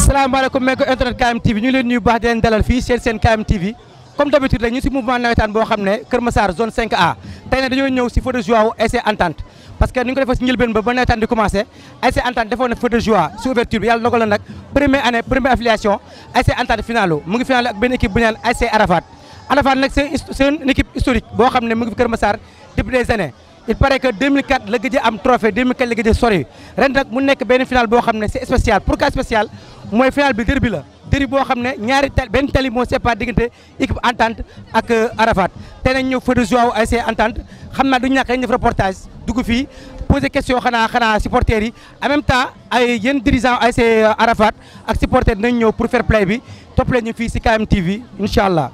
salaamaaleykum mbokki internet KM TV ñu leen nuyu baax di leen dalal fii seen KM TV comme d'habitude rek ñu si mouvement nawetaan boo xam ne Kër Massar zone 5A tey nag dañoo ñëw si feu de joie wu ASC Entente parce que ni ñu ko defee si njëlbeen ba nawetaan di commencé ASC Entente defoon na feu de joie si ouverture bi yàlla dogal na nag première année première affiliation ASC Entente finalu mu ngi finale ak benn équipe bu ñu naan ASC Arafat nag c'est une équipe historique boo xam ne mu ngi fi Kër Massar depuis des années. il paraît que 2004 la gëj a am trophée 2004 la gëj a sori ren nag mu nekk benn final boo xam ne c'est spécial pourquoi spécial mooy final bi derby la derby boo xam ne benn tali moo séparé diggante équipe Entente ak Arafat te nañ ñëw feu de joie ASC Entente xam naa du ñàkk dañ def reportage dugg fii poser question xanaa supporters yi en même temps ay yenn dirigeants ASC Arafat ak supporters nañ ñëw pour fair play bi topp leen ñu fii si KM TV incha allah.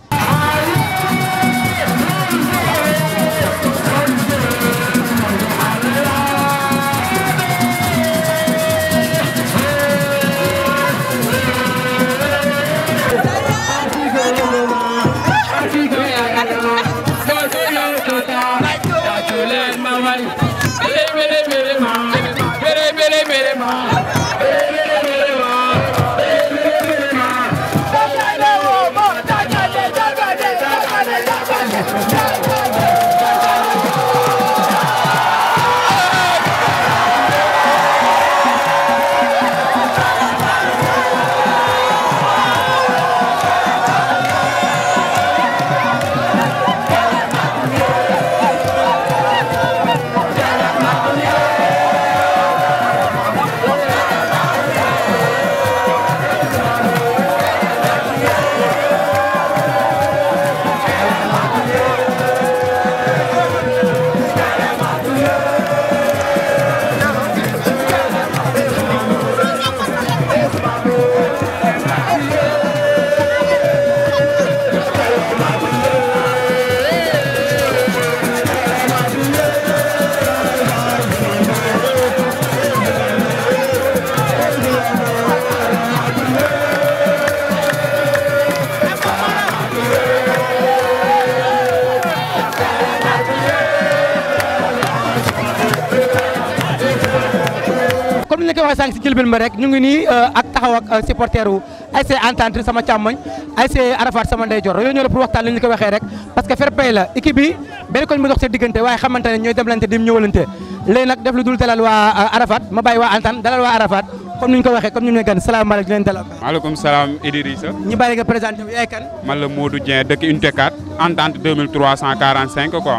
comme ni ñu ko waxee sànq si njëlbeen ba rek ñu ngi nii ak taxaw ak supporteru ASC Entente sama càmmoñ ASC Arafat sama ndeyjoor yooyu ñoo la pour waxtaan li ñu ko waxee rek parce que fair play la équipe bi benn koñ mu dox seen diggante waaye xamante ne ñooy demlante di ñëwalante léegi nag def lu dul dalal waa Arafat ma bàyyi waa Entente dalal waa Arafat comme ni ñu ko waxee comme ni ñu gan salaamaaleykum di leen dalal. maaleykum salaam Idrissa. ñu bàyyi nga présenté wu yaay kan. man la Modou Dieng dëkk Unité 4 Entente 2345 quoi.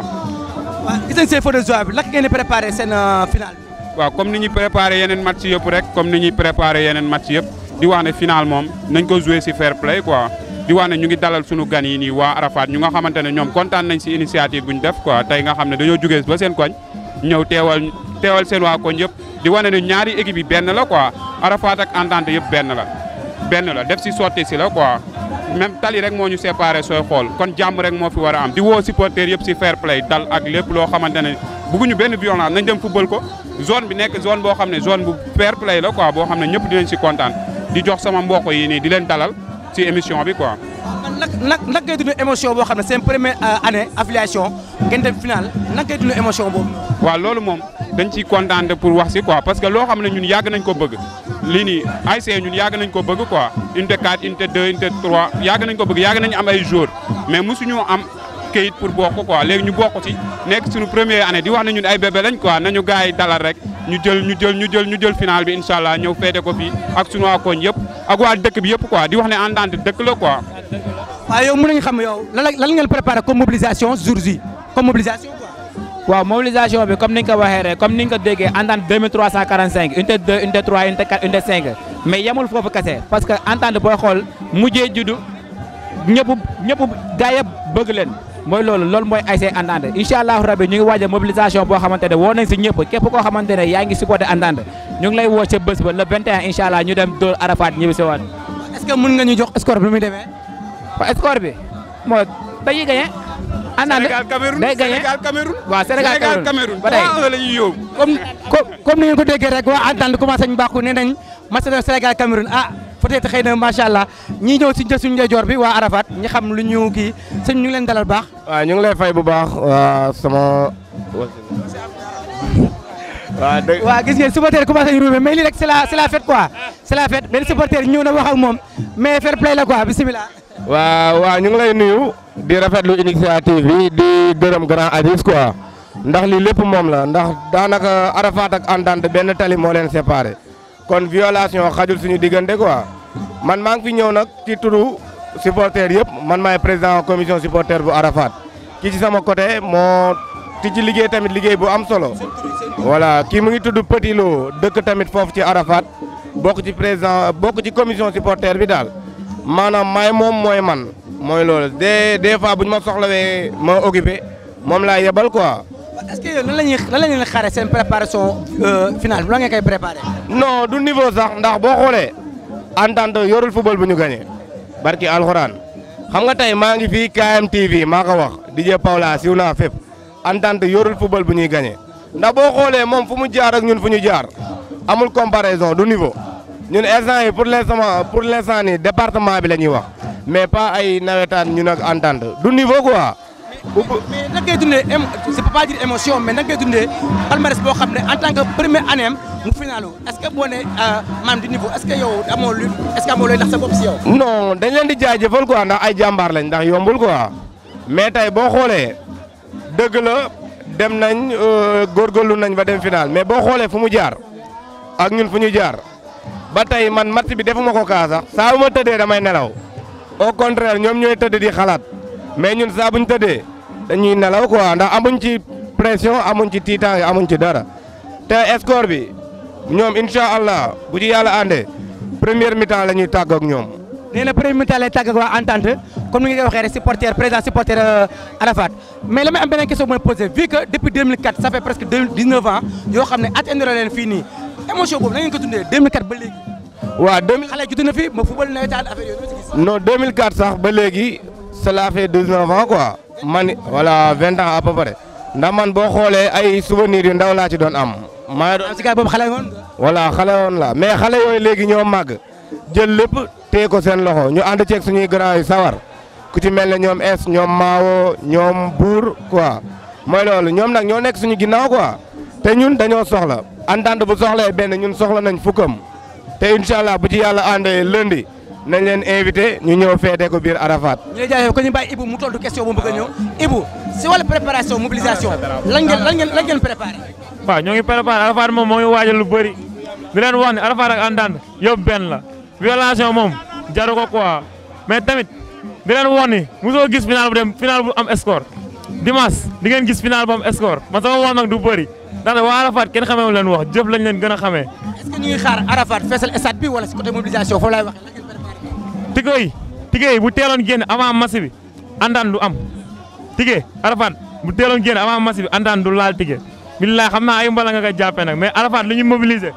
waaw gis nañ seen feu de joie bi naka ngeen di préparé seen final bi. waaw comme ni ñuy préparé yeneen match yëpp rek comme ni ñuy préparé yeneen match yëpp di wax ne final moom nañ ko jouer ci fair play quoi di wax ne ñu ngi dalal sunu gan yi nii waa Arafat ñu nga xamante ne ñoom kontaan nañ ci initiative bu ñu def quoi tey nga xam ne dañoo jugee ba seen koñ ñëw teewal seen waa koñ yëpp di wane ne ñaari équipe yi benn la quoi Arafat ak Entente yëpp benn la def ci sotti ci la quoi même tali rek moo ñu séparé sooy xool kon jàmm rek moo fi war a am di woo supporters yëpp ci fair play dal ak lépp loo xamante ne bëgguñu benn violence nañ dem football ko zone bi nekk zone boo xam ne zone bu fair play la quoi boo xam ne ñëpp dinañ ci kontaan di jox sama mbokk yi nii di leen dalal ci émission bi quoi. nag ngay dund émotion boo xam ne seen première année affiliation ngeen dem final nag ngay dund émotion boobu. waaw loolu moom dañ ciy kontaan pour wax ci quoi parce que loo xam ne ñun yàgg nañ ko bëgg lii nii ASC ñun yàgg nañ ko bëgg quoi unité 4 unité 2 unité 3 yàgg nañ ko bëgg yàgg nañ am ay joueurs mais mosuñu am kayit pour bokk quoi léegi ñu bokk ci nekk suñu première année di wax ne ñun ay bébé lañ quoi nañu gars yi dalal rek ñu jël final bi incha allah ñëw féete ko fii ak suñu waa koñ yëpp ak waa dëkk bi yëpp quoi di wax ne Entente dëkk la quoi. waaw yow mën nañu xam yow lan ngeen préparé comme mobilisation jour ji comme mobilisation quoi. waaw mobilisation bi comme ni nga ko waxee rek comme ni nga ko déggee Entente 2345 unité 2 unité 3 unité 4 unité 5 mais yemul foofu kese parce que Entente booy xool mujjee juddu ñëpp gaa yëpp bëgg leen mooy loolu mooy ASC Entente incha allahu rabi ñu ngi waaj a mobilisation boo xamante ne woo nañ si ñëpp képp koo xamante ne yaa ngi supporté Entente ñu ngi lay woo ca bés ba le 21 incha allah ñu dem dóor Arafat ñibbi si waat. est-ce que mën nga ñu jox score bi nu muy demee. waaw score bi moo dañuy gagné. Sénégal Cameroun day gagné Sénégal Cameroun. waaw Sénégal Cameroun ba tey 3-1 la ñuy yóbbu. comme ni ngeen ko déggee rek waa Entente commencé ñu bàqu nee nañ match Sénégal Cameroun peut-être xëy na macha allah ñi ñëw si suñu ndeyjoor bi waa Arafat ñi xam lu ñu kii sëñ ñu ngi leen dalal baax. waaw ñu ngi lay fay bu baax sama waaw dëgg waaw gis ngeen supporter commencé ñu ruube mais lii rek c'est la fête quoi c'est la fête benn supporter ñëw na wax ak moom mais fair play la quoi bisimilah. waaw ñu ngi lay nuyu di rafetlu initiative bi di gërëm grand Aziz quoi ndax lii lépp moom la ndax daanaka Arafat ak Entente benn tali moo leen séparé kon violation xajul suñu diggante quoi man maa ngi fi ñëw nag ci turu supporter yëpp man maay président commission supporter bu Arafat ki ci sama côté moo ti ci liggéey tamit liggéey bu am solo voilà kii mu ngi tudd Petit Lo dëkk tamit foofu ci Arafat bokk ci président bokk ci commission supporter bi daal maanaam maay moom mooy man mooy loolu des fois bu ñu ma soxlawee ma occupé moom laa yebal quoi. est-ce que yow lan la ñuy xaaree seen préparation finale bi lan ngeen koy préparé. non du niveau sax ndax boo xoolee Entente yorul football bu ñu gagné barki alxuraan xam nga tey maa ngi fii KMTV maa ko wax DJ Paula siw naa fépp Entente yorul football bu ñuy gagné ndax boo xoolee moom fu mu jaar ak ñun fu ñu jaar amul comparaison du niveau ñun instant yi pour l'instant nii département bi la ñuy wax mais pas ay nawetaan ñun ak Entente du niveau quoi. mais nan ngay dundee je peux pas dire émotion mais nan ngay dundee palmarès boo xam ne en tant que première année mu finalu est-ce que boo nee maanaam du niveau est-ce que yow amoo looy nax sa bopp si yow. non dañ leen di jaajëfal quoi ndax ay jàmbaar lañ ndax yombul quoi mais tey boo xoolee dëgg la dem nañ góorgóorlu nañ ba dem final mais boo xoolee fu mu jaar ak ñun fu ñu jaar ba tey man match bi defuma ko kaa sax saa bu ma tëddee damay nelaw au contraire ñoom ñooy tëdd di xalaat mais ñun saa bu ñu tëddee dañuy nelaw quoi ndax amuñ ci pression amuñ ci tiitaange amuñ ci dara te score bi ñoom incha allah bu ci yàlla àndee première mi-temps la ñuy tàgg ak ñoom. nee na première mi-temps lay tàgg ak waa Entente comme ni nga ko waxee rek supporter président supporter Arafat mais la may am beneen question bu ma posé vu que depuis 2004 ça fait presque 19 ans yoo xam ne atteindre leen fii nii émotion boobu na ngeen ko dundee 2004 ba léegi. waaw 2000 xale judd na fi ma football nawetaan affaire yooyu si gis. non 2004 sax ba léegi cela fait 19 ans quoi man voilà 20 ans à peu près ndax man boo xoolee ay souvenirs yu ndaw laa ci doon am. maa doon si gars boobu xale woon. voilà xale woon la mais xale yooyu léegi ñoo màgg jël lépp téye ko seen loxo ñu ànd ceeg suñuy grand yu sawar ku ci mel ne ñoom es ñoom Maawo ñoom Buur quoi mooy loolu ñoom nag ñoo nekk suñu ginnaaw quoi te ñun dañoo soxla Entente bu soxlee benn ñun soxla nañ fukkam te incha allah bu ci yàlla àndee lundi nañ leen invité ñu ñëw feete ko biir Arafat. ñu lay jaajëfal ko ñu bàyyi Ibou mu tontu question bu mu bëgg a ñëw Ibou si wàllu préparation mobilisation lan ngeen préparé. waaw ñoo ngi préparé Arafat moom moo ngi waajal lu bëri di leen wax ne Arafat ak Entente yëpp benn la violation moom jaru ko quoi mais tamit di leen wax ni mosoo gis final bu am score dimanche di ngeen gis final bu am score man sama wax nag du bëri ndaxte waa Arafat kenn xamee leen wax jëf lañ leen gën a xamee. est-ce que ñu ngi xaar Arafat feesal stade bi wala si côté mobilisation foofu laay wax. tigé yi bu teeloon génn avant match bi Entente du am tigé Arafat bu teeloon génn avant match bi Entente du laal tigé billaay xam naa ay mbala nga koy jàppee nag mais Arafat li ñu mobiliser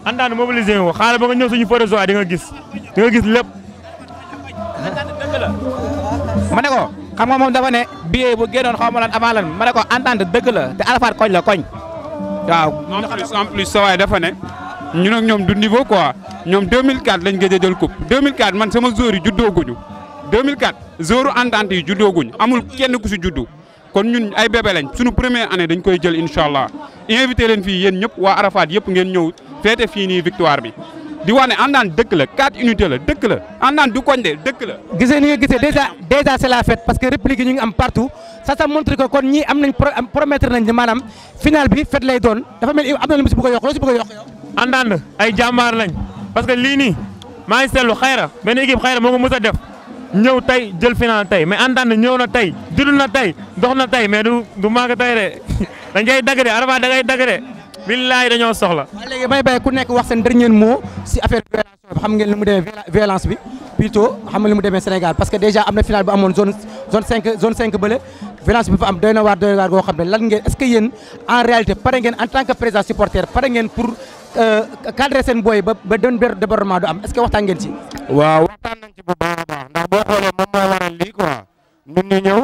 Entente mobiliser nga ko xaaral ba nga ñëw suñu feu de joie di nga gis lépp. ma ne ko xam nga moom dafa ne billet bu génnoon xaw ma lan avant lan ma ne ko Entente dëgg la te Arafat koñ la koñ waaw. en plus sa waay dafa ne ñun ak ñoom du niveau quoi ñoom 2004 lañ gëj a jël coupe 2004 man sama joueur yi juddoo guñu 2004 joueur Entente yi juddoo guñu amul kenn ku si juddu kon ñun ay bébé lañ suñu première année dañ koy jël incha allah invité leen fii yéen ñëpp waa Arafat yëpp ngeen ñëw feete fii nii victoire bi di wax ne Entente dëkk la 4 unités la dëkk la Entente du koñ de dëkk la. gisee ni nga gisee déjà c'est la fête parce que réplique yi ñu ngi am partout ça montre que kon ñii am nañ promettre nañ ne maanaam final bi fête lay doon dafa mel ni am na lu mu si bëgg a yokk loo si bëgg a yokk yow. Entente ay jàmbaar lañ parce que lii nii maa ngi seetlu xayra benn équipe xayra moo ko mës a def ñëw tey jël final tey mais Entente ñëw na tey judd na tey dox na tey mais du màgg tey de dañ koy dagg de Arafat da ngay dagg de billaay dañoo soxla. waaw léegi may bàyyi ku nekk wax seen dernier mot si affaire violence bi xam ngeen lu mu demee violence bi plutôt xam nga lu mu demee Sénégal parce que déjà am na final bu amoon zone 5 bële violence bi fa am doy na waar goo xam ne lan ngeen est-ce que yéen en réalité pare ngeen en tant que président supporter pare ngeen pour cadrer seen booy ba débordement du am est-ce que waxtaan ngeen ci. waaw waxtaan nañ ci bu baax a baax ndax boo xoolee moom moo waral lii quoi ñun ñu ñëw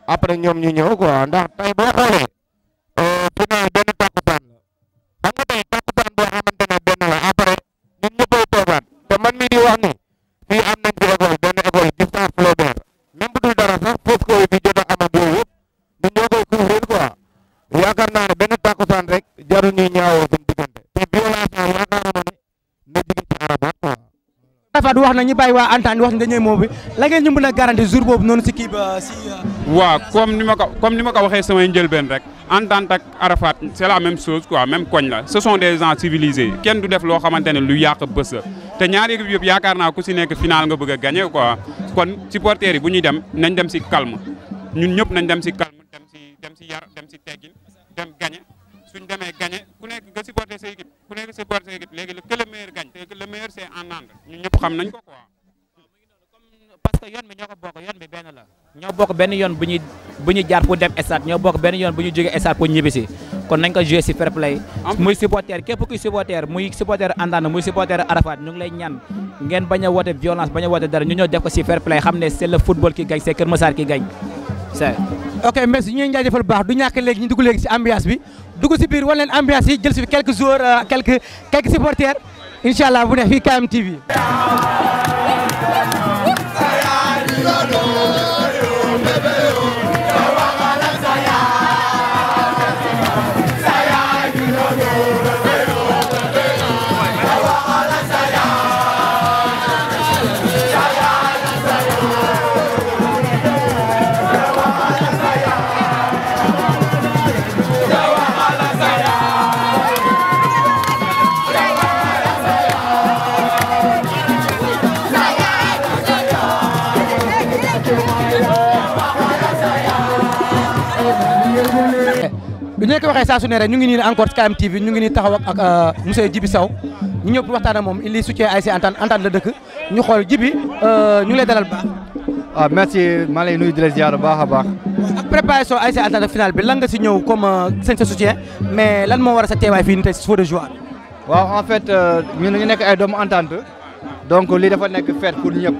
après ñoom ñu ñëw quoi ndax tey boo xoolee final benn takkusaan la xam nga tey takkusaan boo xamante ne benn la après ñun ñëppay toogaat te man mii di wax ni fii am nañ ci école benn école Gustave Flaubert même bu dul dara sax fausse ko bi jot a am ak yooyu yëpp ñun ñoo koy couvrir quoi yaakaar naa ne benn takkusaan rek jarul ñuy ñaawoo suñu diggante te violence moom yaakaar naa ne na jóge ci Arafat quoi. Arafat wax na ñu bàyyi waa Entente wax nga ñëw moom bi la ngeen ñu mën a garanti jour boobu noonu si kii ba si. waaw comme ni ma ko waxee samay njëlbeen rek Entente ak Arafat c'est la même chose quoi même koñ la ce sont des gens civilisés kenn du def loo xamante ne lu yàq bës la te ñaari équipe yëpp yaakaar naa ku si nekk final nga bëgg a gagner quoi kon supporters yi bu ñuy dem nañ dem si calme ñun ñëpp nañ dem si calme dem si yar dem si teggin dem gagner suñ demee gagner ku nekk nga supporter sa équipe ku nekk supporter sa équipe léegi que le meilleur gagne te le meilleur c'est Entente ñun ñëpp xam nañ ko quoi. parce que yoon bi ñoo ko bokk yoon bi benn la ñoo bokk benn yoon bu ñuy jaar pour dem stade ñoo bokk benn yoon bu ñu jógee stade pour ñibbisi kon nañ ko jouer si fair play muy supporter képp kuy supporter muy supporter Entente muy supporter Arafat ñu ngi lay ñaan ngeen bañ a woote violence bañ a woote dara ñu ñëw def ko si fair play xam ne c'est le football qui gagne c'est Keur Massar qui gagne c'est ok merci ñu ngi jaajëfal bu baax du ñàkk léegi ñu dugg léegi si ambiance bi dugg si biir wan leen ambiance yi jël si fi quelques joueurs quelques supporters incha allah bu ne fii KMTV. du ñu ko waxee saa su ne rek ñu ngi nii encore ci KMTV ñu ngi nii taxaw ak monsieur Djibi Sow ñu ñëw pour waxtaan ak moom il soutient ASC Entente la dëkk ñu xool Djibi ñu ngi lay dalal baax. waaw merci maa lay nuyu di la ziar baax a baax. ak préparation ASC Entente final bi lan nga si ñëw comme seen sa soutien mais lan moo war a sa teewaay fii nii tey si feu de joie. waaw en fait ñun ñu nekk ay doomu Entente donc lii dafa nekk fête pour ñëpp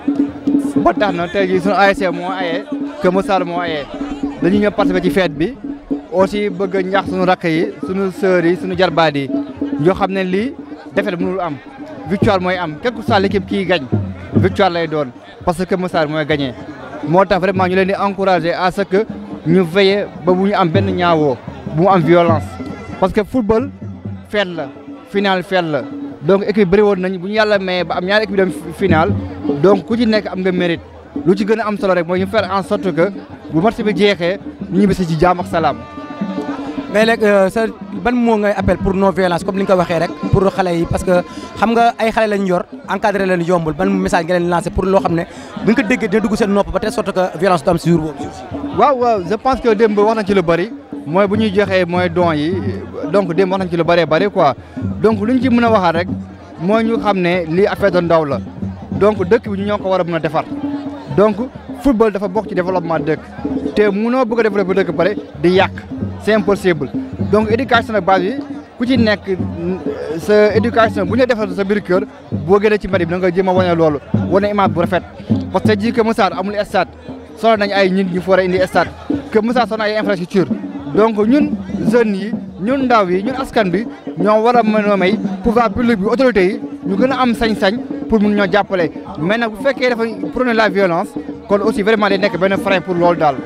ba tax na tey jii suñu ASC moo ayee Keur Massar moo ayee dañuy ñëw participer ci fête bi. aussi bëgg a ñaax suñu rakk yi suñu sœurs yi suñu jarbaat yi ñoo xam ne lii défaite mënul am victoire mooy am quelle que soit l'équipe kii gagne victoire lay doon parce que Keur Massar mooy gagné moo tax vraiment ñu leen di encourager à ce que ñu veiller ba bu ñu am benn ñaawoo bu mu am violence parce que football fête la final fête la donc équipe bëri woon nañ bu ñu yàlla mayee ba am ñaari équipe dem final donc ku ci nekk am nga mérite lu ci gën a am solo rek mooy ñu faire en sorte que bu match bi jeexee ñu ñibbisi ci jaam ak salaam. mais léegi sa ban moo ngay appel pour non violence comme li nga ko waxee rek pour xale yi parce que xam nga ay xale lañ yor encadré leen yombul ban message nga leen lancé pour loo xam ne bu ñu ko déggee dina dugg seen nopp ba telle sorte que violence du am si jour boobu. waaw je pense que démb wax nañ ci lu bëri mooy bu ñuy joxee mooy don yi donc démb wax nañ ci lu bëree bëri quoi donc lu ñu ci mën a waxaat rek mooy ñu xam ne lii affaire de ndaw la donc dëkk bi ñu ñoo ko war a mën a defar donc football dafa bokk ci développement dëkk te mënoo bëgg a développer dëkk pare di yàq. c'est impossible donc éducation de base bi ku ci nekk sa éducation bu ñu defal sa biir kër boo génnee ci mbedd bi da nga jéem a wane loolu wane image bu rafet parce que ji Keur Massar amul stade soxla nañ ay nit ñu fa war a indi stade Keur Massar soxla ay infrastructure donc ñun jeunes yi ñun ndaw yi ñun askan bi ñoo war a mën a may pouvoir public bi autorités yi ñu gën a am sañ-sañ pour mun ñoo jàppale mais nag bu fekkee dafa prôner la violence kon aussi vraiment day nekk benn frein pour loolu daal.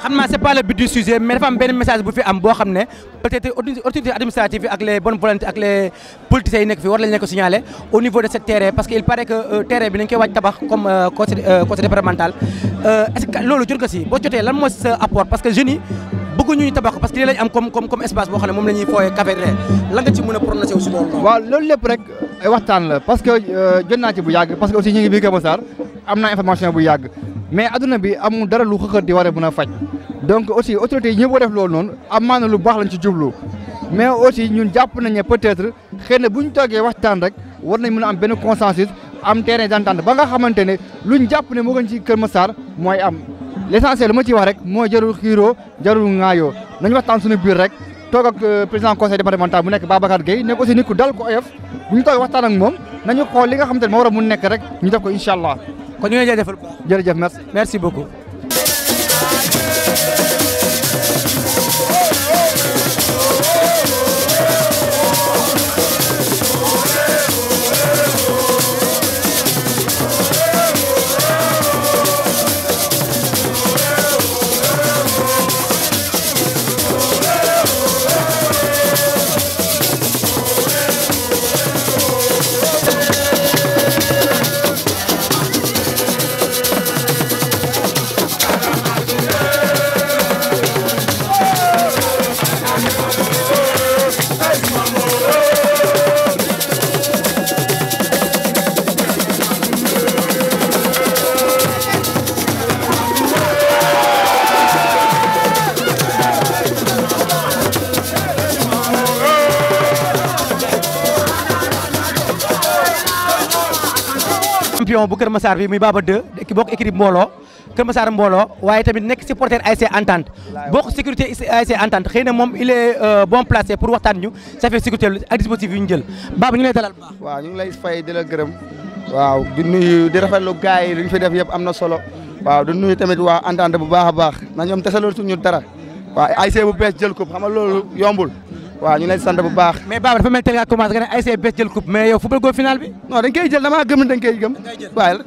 xam naa c'est pas le but du sujet mais dafa am benn message bu fi am boo xam ne peut-être autorité administrative yi ak les bonnes volontés ak les politiciens yi nekk fi war lañ leen ko signaler au niveau de ce terrain parce que il paraît que terrain bi nañ koy waaj tabax comme conseil départemental est-ce que loolu jot nga si boo jotee lan mooy sa apport parce que jeunes yi bëgguñu ñu tabax parce que lii lañ am comme espace boo xam ne moom la ñuy fooyee café lan nga ci mën a prononcé aussi loolu. waaw loolu lépp rek ay waxtaan la parce que jot naa ci bu yàgg parce que aussi ñu ngi biir Keur Massar am naa information bu yàgg mais adduna bi amul dara lu xëxët di war a mën a faj donc aussi autorités yi ñëpp a def loolu noonu amaana lu baax lañ ci jublu mais aussi ñun jàpp nañ ne peut-être xëy na bu ñu toogee waxtaan rek war nañ mën a am benn consensus am terrain d'entente ba nga xamante ne luñ jàpp ne moo gën ci Keur Massar mooy am l'essentiel lu ma ciy wax rek mooy jarul xiiroo jarul ŋaayoo nañu waxtaan suñu biir rek toog ak président conseil départemental bu nekk Babacar Gueye nekk aussi nit ku dal ko oyof bu ñu toogee waxtaan ak moom nañu xool li nga xamante ne moo war a mun nekk rek ñu def ko incha allah. kon ñu ngi lay jaajëfal bu baax. jërëjëf merci. merci beaucoup. champion bu Kër Massar bi muy Baba 2 ki bokk équipe mbooloo Kër Massar mbooloo waaye tamit nekk supporter ASC Entente bokk sécurité ASC Entente xëy na moom il est bon placé pour waxtaan ñu ça fait sécurité ak dispositif yu ñu jël Baba ñu ngi lay dalal baax. waaw ñu ngi lay fay di la gërëm waaw di nuyu di rafetlu gars yi li ñu fi def yëpp am na solo waaw di nuyu tamit waa Entente bu baax a baax na ñoom tesaloon suñu dara waaw ASC bu bees jël coupe xam nga loolu yombul waaw ñu ngi lay sant bu baax. mais Baba dafa mel ni nga commencé nga ne ASC bees jël coupe mais yow football go final bi. non dañ koy jël damaa gëm dañ koy gëm waaye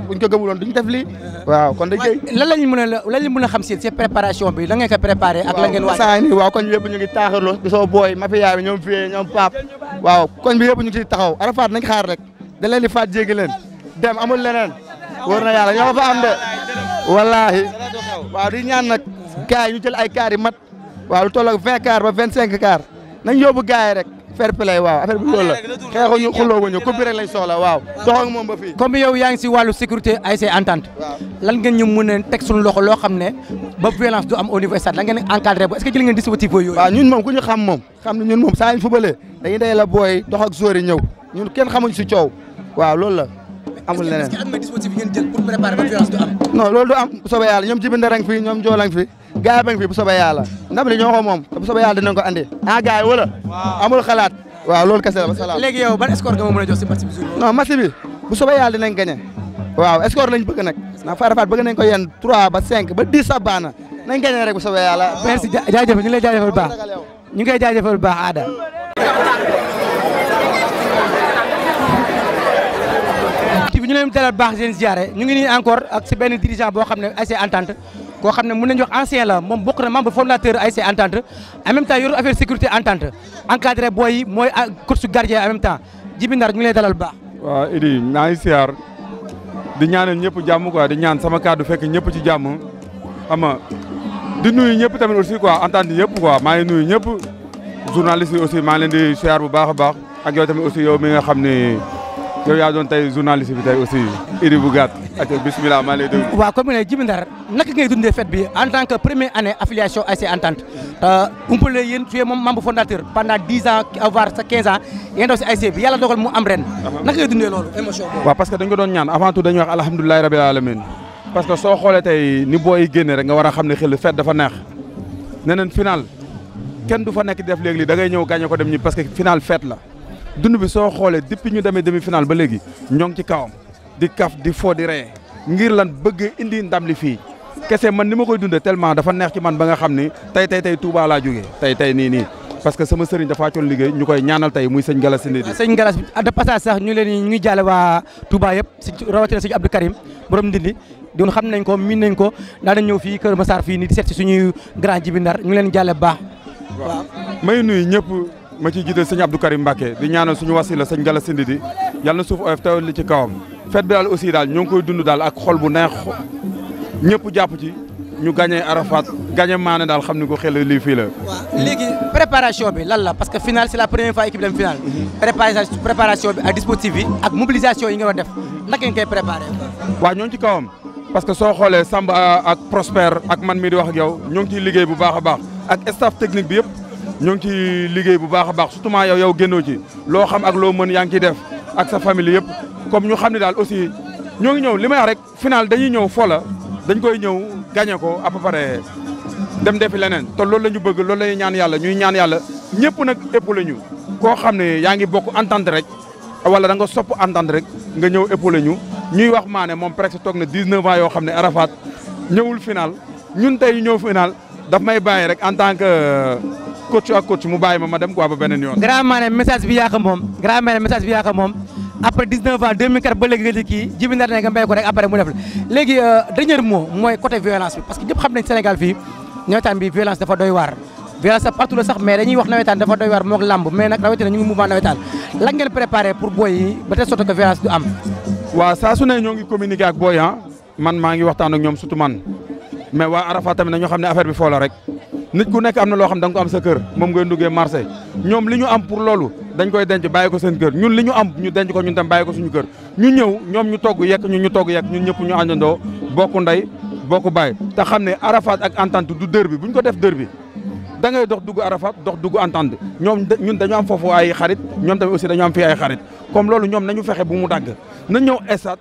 buñ ko gëmuloon duñ def lii waaw kon dañ koy. lan lañ mën a xam si préparation bi la ngeen ko préparé ak la ngeen waaj. waaw koñ bi yëpp ñu ngi taaxirlu di soo booy mafia bi ñoom fii ñoom Pape waaw koñ bi yëpp ñu ngi ciy taxaw Arafat nañ xaar rek da leen di faat jéggi leen dem amul leneen wóor na yàlla ñoo fa am de wallaahi waaw di ñaan nag gars yi ñu jël ay kaar yi mat waaw lu toll ak 20 kaar ba 25 kaar nañ yóbbu gars yi rek fair play waaw affaire bi loolu la xeexuñu xulóowuñu coupe bi rek lañ soxla waaw dox ak moom ba fii. comme yow yaa ngi si wàllu sécurité ASC Entente lan ngeen ñu mën a teg suñu loxo loo xam ne ba violence du am au niveau stade lan ngeen encadré ba est-ce que jël ngeen dispositif yooyu. waaw ñun moom ku ñu xam moom xam ne ñun moom saa ñu fubalee dañuy day la booy dox ak sóori ñëw ñun kenn xamuñ si coow waaw loolu la amul leneen. est-ce que am na dispositif ngeen jël pour préparer ba violence du am. non loolu du am bu soobee yàlla ñoom Jibi Ndarang fi ñoom Joolang fi gars yi ba ngi fi bu soobee yàlla ndam li ñoo ko moom te bu soobee yàlla dinañ ko andi ah gars yi wala amul xalaat waaw loolu kese la ba salaam. léegi yow ban score nga ma mën a jox si match bi jour non match bi bu soobee yàlla dinañ gagné waaw score lañ bëgg nag ndax Arafat bëgg nañ ko yenn 3 ba 5 ba 10 sax baax na nañ gagné rek bu soobee yàlla. merci jaajëf ñu ngi lay jaajëfal bu baax ñu ngi koy jaajëfal bu baax Ada. bi ñu leen dalal baax seen ziare ñu ngi nii encore ak si benn dirigeant boo xam ne ASC Entente koo xam ne mën nañu wax ancien la moom bokk na membre fondateur ASC Entente en même temps yoru affaire sécurité Entente encadré booy yi mooy coach gardien en même temps Jibi Ndar ñu ngi lay dalal baax. waaw Idi maa ngi siyaar di ñaanal ñëpp jàmm quoi di ñaan sama kàddu fekk ñëpp ci jàmm xam nga di nuyu ñëpp tamit aussi quoi Entente yëpp quoi maa ngi nuyu ñëpp journaliste yi aussi maa ngi leen di siyaar bu baax a baax ak yow tamit aussi yow mi nga xam ne yow yaa doon tey journaliste bi tey aussi Idi bu gàtt ak bismillah maa lay déglu. waaw comme ne Jibi Ndar naka ngay dundee fête bi en tant que première année affiliation ASC Entente umpale yéen tu es moom membre fondateur pendant 10 ans voire 15 ans yéen daw si ASC bi yàlla dogal mu am ren. naka ngay dundee loolu émotion boobu. waaw parce que dañ ko doon ñaan avant tout dañuy wax alhamdulilahi rabil alamin parce que soo xoolee tey ni booy génne rek nga war a xam ne xel fête dafa neex neneen final kenn du fa nekk def léegi da ngay ñëw gagné ko dem ñi parce que final fête la. dund bi soo xoolee depuis ñu demee demi-finale ba léegi ñoo ngi ci kawam di kaf di fo di ree ngir lan bëgg indi ndam li fii kese man ni ma koy dundee tellement dafa neex ci man ba nga xam ni tey Touba laa jógee tey nii parce que sama sëriñ dafa wàccoon liggéey ñu koy ñaanal tey muy sëñ Galas Sindi. sëñ Galas de passage sax ñu ngi jaale waa Touba yëpp si rawatina sëñ Abdou Karim borom Ndindi doon xam nañ ko miin nañ ko daa nañ ñëw fii Kër Massar fii nii di seet si suñuy grand Jibi Ndar ñu ngi leen jaale bu baax. waaw may nuyu ñëpp. ma ciy jiite sëñ Abdou Karim Mbacké di ñaanal suñu wasila sëñ Gala Sindi di yàlla na suuf oyof tawal li ci kawam fête bi daal aussi daal ñoo ngi koy dund daal ak xol bu neex ñëpp jàpp ci ñu gagné Arafat gagné Mané daal xam ni ko xel lii fii la. waaw léegi préparation bi lan la parce que final c'est la première fois équipe dem final. préparation bi ak dispositif bi ak mobilisation yi nga doon def naka ngeen koy préparé. waaw ñoo ngi ci kawam parce que soo xoolee Samba ak Prosper ak man mii di wax ak yow ñoo ngi ciy liggéey bu baax a baax ak staff technique bi yëpp. ñoo ngi ci liggéey bu baax a baax surtout yow génnoo ci loo xam ak loo mën yaa ngi ciy def ak sa famille yëpp comme ñu xam ne daal aussi ñoo ngi ñëw li may wax rek final dañuy ñëw fola dañ koy ñëw gagné ko à peu près dem defi leneen te loolu la ñu bëgg loolu la ñuy ñaan yàlla ñuy ñaan yàlla ñëpp nag épaulé ñu koo xam ne yaa ngi bokk Entente rek wala da nga sopp Entente rek nga ñëw épaulé ñu ñuy wax Mané moom presque toog na 19 ans yoo xam ne Arafat ñëwul final ñun tey ñëw final daf may bàyyi rek en tant que coach ak coach mu bàyyi ma dem quoi ba beneen yoon. grand Mané message bi yaa ko moom après 19 ans 2004 ba léegi nga di kii Jibi Ndar ne nga mbéy ko rek après mu def la léegi dernier mot mooy côté violence bi parce que ñëpp xam nañ Sénégal fii nawetaan bi violence dafa doy waar violence sax partout la sax mais dañuy wax nawetaan dafa doy waar moog lamb mais nag rawatina ñu ngi mouvement nawetaan lan ngeen préparé pour boy yi ba tey sotti que violence du am. waaw saa su ne ñoo ngi communiqué ak boy man maa ngi waxtaan ak ñoom surtout man mais waa Arafat tamit nañoo xam ne affaire bi foo la rek. nit ku nekk am na loo xam da nga ko am sa kër moom ngay duggee marché ñoom li ñu am pour loolu dañ koy denc bàyyi ko seen kër ñun li ñu am ñu denc ko ñun tam bàyyi ko suñu kër ñu ñëw ñoom ñu togg yekk ñun ñu togg yekk ñun ñëpp ñu àndandoo bokk ndey bokk bàyyi te xam ne Arafat ak Entente du dër bi bu ñu ko def dër bi da ngay dox dugg Arafat dox dugg Entente ñun dañu am foofu ay xarit ñoom tamit aussi dañu am fii ay xarit comme loolu ñoom nañu fexe bu mu dagg nañ ñëw estat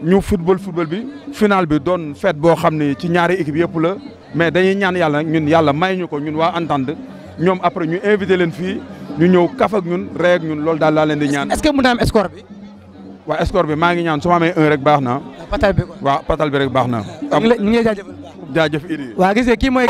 ñu football bi final bi doon fête boo xam ne ci ñaari équipe yëpp la mais dañuy ñaan yàlla ñun yàlla may ñu ko ñun waa Entente ñoom après ñu invité leen fii ñu ñëw kaf ak ñun rey ak ñun loolu daal laa leen di ñaan. est-ce que mën naa am score bi. waaw score bi maa ngi ñaan su ma amee 1 rek baax na. patal bi quoi. waaw patal bi rek baax na. ñu ngi lay jaajëfal. jaajëf Idi. waa gis nga kii mooy.